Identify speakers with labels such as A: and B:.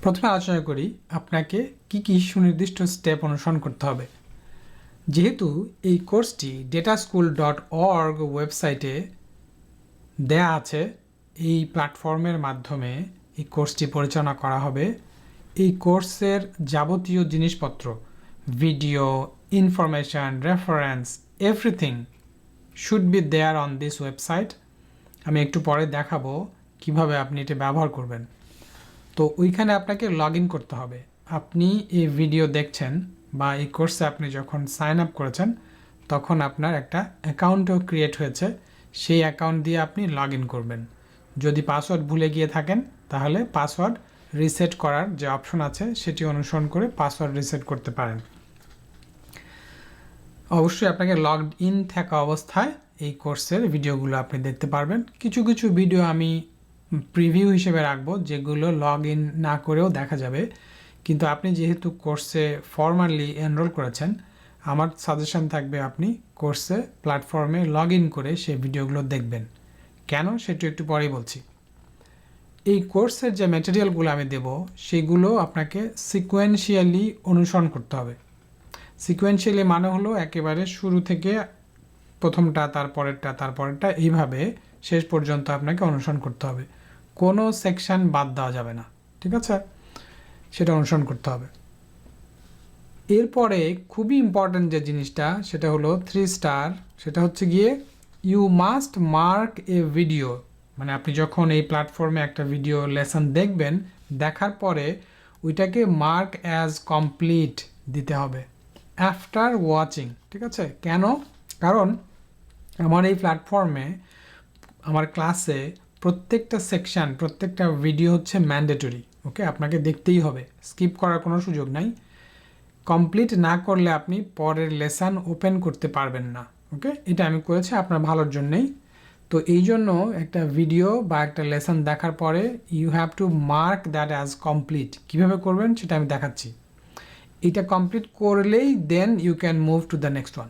A: প্রথমে আলোচনা করি আপনাকে কি সুনির্দিষ্ট স্টেপ অনুসরণ করতে হবে। যেহেতু এই কোর্সটি dataschool.org ওয়েবসাইটে দেয়া আছে, এই প্ল্যাটফর্মের মাধ্যমে এই কোর্সটি পরিচালনা করা হবে। এই কোর্সের যাবতীয় জিনিসপত্র, video, information, reference, everything should be there on this website. আমি একটু পরে দেখাবো কিভাবে আপনি এটা ব্যবহার করবেন। তো ওইখানে আপনাকে লগ ইন করতে হবে। আপনি এই ভিডিও দেখছেন বা এই কোর্সে আপনি যখন সাইন আপ করেছেন তখন আপনার একটা অ্যাকাউন্টও ক্রিয়েট হয়েছে, সেই অ্যাকাউন্ট দিয়ে আপনি লগ ইন করবেন। যদি পাসওয়ার্ড ভুলে গিয়ে থাকেন তাহলে পাসওয়ার্ড রিসেট করার যে অপশন আছে সেটি অনুসরণ করে পাসওয়ার্ড রিসেট করতে পারেন। অবশ্যই আপনাকে লগড ইন থাকা অবস্থায় এই কোর্সের ভিডিওগুলো আপনি দেখতে পারবেন। কিছু কিছু ভিডিও আমি প্রিভিউ হিসেবে রাখবো যেগুলো লগ ইন না করেও দেখা যাবে, কিন্তু আপনি যেহেতু কোর্সে ফর্মালি এনরোল করেছেন, আমার সাজেশন থাকবে আপনি কোর্সে প্ল্যাটফর্মে লগ ইন করে সেই ভিডিওগুলো দেখবেন। কেন সেটা একটু পরেই বলছি। এই কোর্সের যে ম্যাটেরিয়ালগুলো আমি দেব সেগুলো আপনাকে সিকোয়েন্সিয়ালি অনুসরণ করতে হবে। সিকোয়েন্সিয়ালি মানে হলো একেবারে শুরু থেকে প্রথমটা তারপরেরটা এইভাবে শেষ পর্যন্ত আপনাকে অনুসরণ করতে হবে। কোনো সেকশন বাদ দেওয়া যাবে না, ঠিক আছে? সেটা অনুসরণ করতে হবে। এরপরে খুবই ইম্পর্ট্যান্ট যে জিনিসটা সেটা হলো 3 স্টার, সেটা হচ্ছে গিয়ে you must mark a video. মানে আপনি যখন এই প্ল্যাটফর্মে একটা ভিডিও লেসন দেখবেন, দেখার পরে ওইটাকে মার্ক অ্যাজ কমপ্লিট দিতে হবে আফটার ওয়াচিং, ঠিক আছে? কেন? কারণ আমার এই প্ল্যাটফর্মে আমার ক্লাসে প্রত্যেকটা সেকশন, প্রত্যেকটা ভিডিও হচ্ছে ম্যান্ডেটরি। ওকে, আপনাকে দেখতেই হবে, স্কিপ করার কোনো সুযোগ নাই। কমপ্লিট না করলে আপনি পরের লেসন ওপেন করতে পারবেন না। ওকে, এটা আমি করেছি আপনার ভালোর জন্যেই। তো এই জন্য একটা ভিডিও বা একটা লেসন দেখার পরে you have to mark that as complete. কীভাবে করবেন সেটা আমি দেখাচ্ছি। এটা কমপ্লিট করলেই then you can move to the next one.